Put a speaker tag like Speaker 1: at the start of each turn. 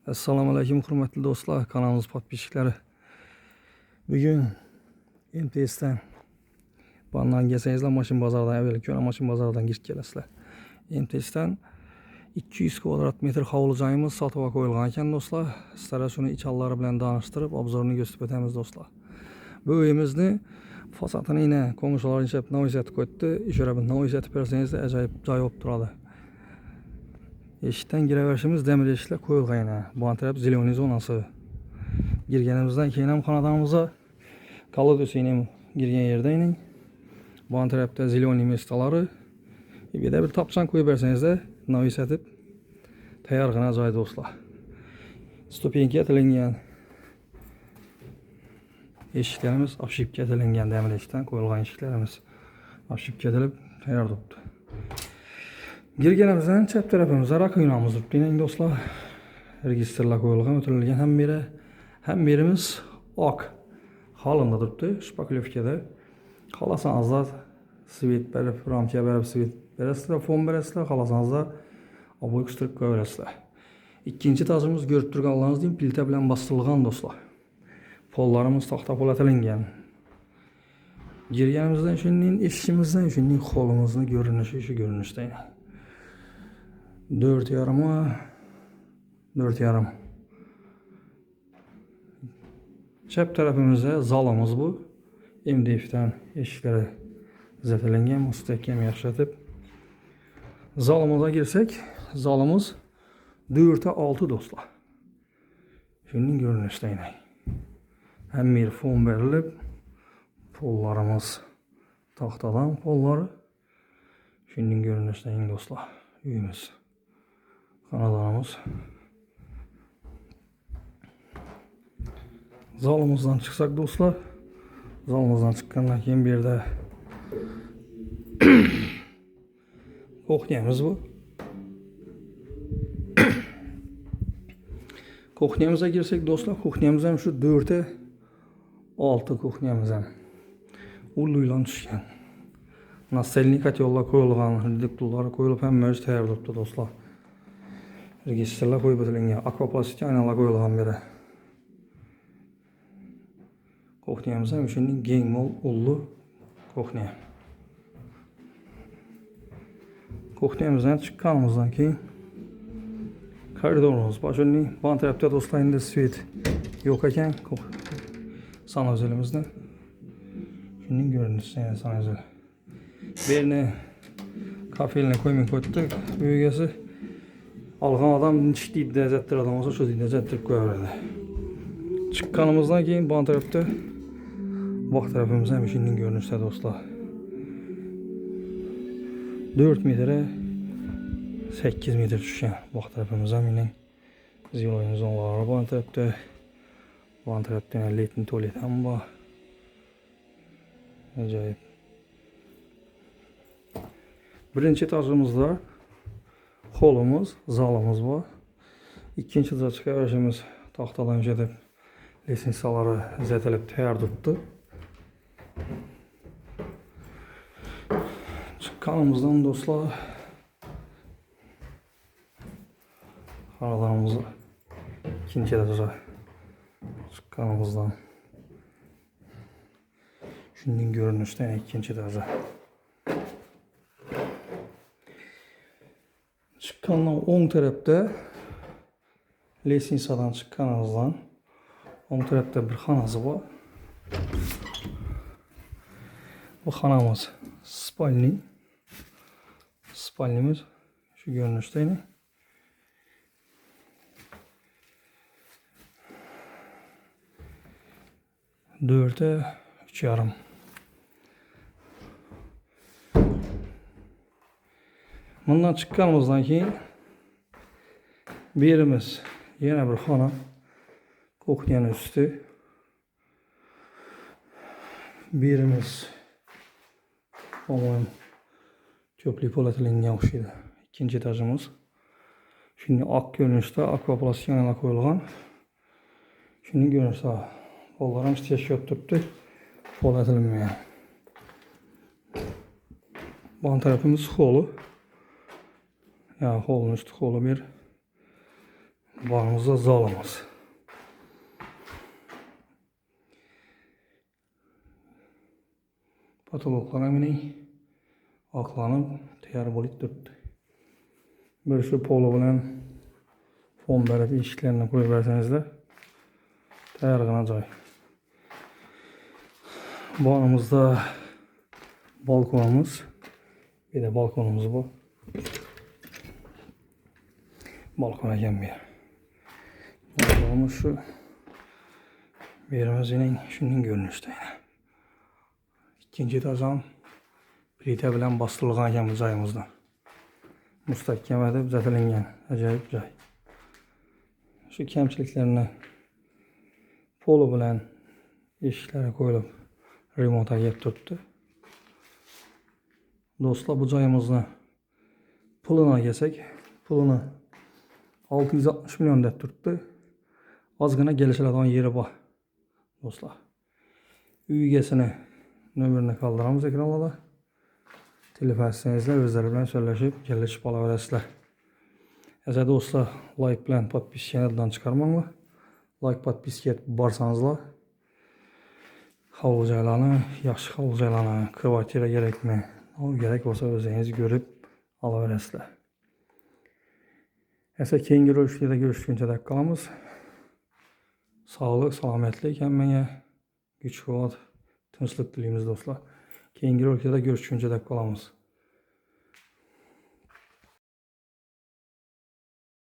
Speaker 1: Assalomu alaykum hurmatli do'stlar, kanalimiz podpishchiklari. Bugun MTS'dan bandan kelsangizlar, mashin bozoridan avval ko'ra mashin bozoridan kirib kelasizlar. MTS'dan 200 kvadrat metr hovli joyimiz sotuvga qo'yilgan ekan do'stlar. Sizlarga shuni ichalari bilan tanishtirib, obzorini ko'rsatib o'tamiz do'stlar. Bu uyimizni fasadini yine qo'ng'ishlar ishab novizatib qo'ydi. Ishora bir novizatib bersangiz ajoyib joy bo'lib turadi. Eshikdan kiraverishimiz demir eshiklar qo'yilgan yana. Bu taraf ziloniy zonasi. Girganimizdan keyin ham xonadonimizga kolodosini ham girgan yerda ining. Bu tarafda ziloniy mestalari. Bir de bir tapchan qo'yib bersangiz novizatib tayyorgina joy do'stlar. Stupenka tilingan. Eshiklarimiz obshipka tilingan demir eshikdan qo'yilgan eshiklarimiz obshipka tilib tayyor turibdi. Girganimizdan chap tarafimizda rakuyinamiz turibdi do'stlar. Registrlar qo'yilgan, o'tirilgan ham birimiz oq holida turibdi. Shpaklyovkada. Xolasanızlar svit berib, ramka berib svit berasizlar, fon berasizlar, xolasanızlar oboy qistirib qo'yasizlar. Ikkinchi etajimiz ko'rib turganlaringizdek plita bilan bostilgan do'stlar. Pollarimiz taxta po'lat qilingan. Girganimizdan shunning eshigimizdan shunning holimizni ko'rinishi shu ko'rinishda. 4,5 Chap tarafimizda zalimiz bu. MDF'dan eshiklari zatilingan, mustahkam yaxshilatib. Zalimizga girsak, zalimiz 4,6 do'stlar. Shunning ko'rinishda. Hem bir fon berilib, pollarimiz taxtadan pollari. Shunning ko'rinishda do'stlar. Uyimiz. Xonadonimiz. Zalimizdan chiqsak do'stlar, zalimizdan chiqqandan keyin bu yerda kuxnyamiz bu. Kuxnyamizga girsak do'stlar, kuxnyamiz ham shu 4,6 kuxnyamiz ham. Uluylan tushgan. Naselnik kotyollar qo'yilgan, reduktorlar qo'yilib ham moj tayyor turibdi do'stlar. Registrlar qo'yib o'tilgan, akvaplastik aynalar qo'yilgan beri. Kuxnyamiz ham shunday keng mol ullu kuxnya. Kuxnyamizdan chiqqanimizdan keyin koridorimiz bor. Shunday bu tarafda do'stlar endi svit yo'q ekan. Sanozelimizda. Shunday ko'rinishi sanozel. Birini kafeline koymay qo'ydik. Uygacha algan adam nishdi dezattir adam olsa shu dezattir qo'yaveradi. Chiqqanimizdan keyin bu tarafda bak tarafımız ham shunday ko'rinishda do'stlar. 4 metre 8 metre tushgan. Bak tarafımız ham mening ziloniy zonalari bu tarafda. Bu tarafda letni tualet ham bor. Ajoyib. Birinchi etajimizda holimiz, zalimiz bor. Ikkinchi etajga chiqarishimiz taxtadan jadib lesensalari zatalib tayyor turibdi. Chiqqanimizdan do'stlar xonadonimiz ikkinchi etajga chiqqanimizdan shunday ko'rinishda ikkinchi etajga chiqqandan o'ng tarafda lesensadan chiqqanimizdan o'ng tarafda bir xonasi bor. Bu xonamiz spalnimiz shu ko'rinishda. 4,5 Bundan chiqqanimizdan keyin birimiz yana bir xona, kuxnyaning usti. Birimiz omon ko'plik po'latilingan o'xshaydi. Ikkinchi etajimiz. Shunday oq ko'rinishda akvaplastik aynalar qo'yilgan. Shunday ko'rinishda pollar ham ishlashib turibdi. Po'latilinmagan. Bu tarafimiz holi. Ya holning usti holi bir. Bağımızda zalımız. Patologlara mine aklanıp tayar bolup turibdi. Bir şu polo bilen fon berip eshiklerini qo'yib bersangizlar tayyorgina joy. Bağımızda balkonumuz. Bir de balkonumuz bu. Balkona gelmiyor. Balkonumuz şu. Yerimizin şunun görünüşte. İkinci etajdan plita bilen bastırılgan ekan bu joyimizda. Mustahkam edip düzeltilingan ajoyib joy. Şu kamchiliklarni polo bilan eshiklari qo'yilib remontga kelib turibdi. Do'stlar, bu joyimizni pulini kelsak, pulini 660 milyon deb turibdi. Ozgina kelishiladigan yeri bor. Do'stlar, uy egasini nomerini qoldiramiz ekranlarda. Telefon etsangizlar o'zlari bilan so'rashib, kelishib olaverasizlar. Aziz do'stlar, like bilan podpiskani chiqarmanglar. Like podpiska etib borsangizlar, hovli joylarni, yaxshi hovli joylarni, kvartira kerakmi? O kerak bo'lsa o'zingiz ko'rib olaverasizlar. Esa keyingi videoda görüşguncha deb qolamiz. Sağlık, salomatlik hammaga, kuch-quvvat, tinchlik tilaymiz do'stlar. Keyingi videoda görüşguncha deb qolamiz.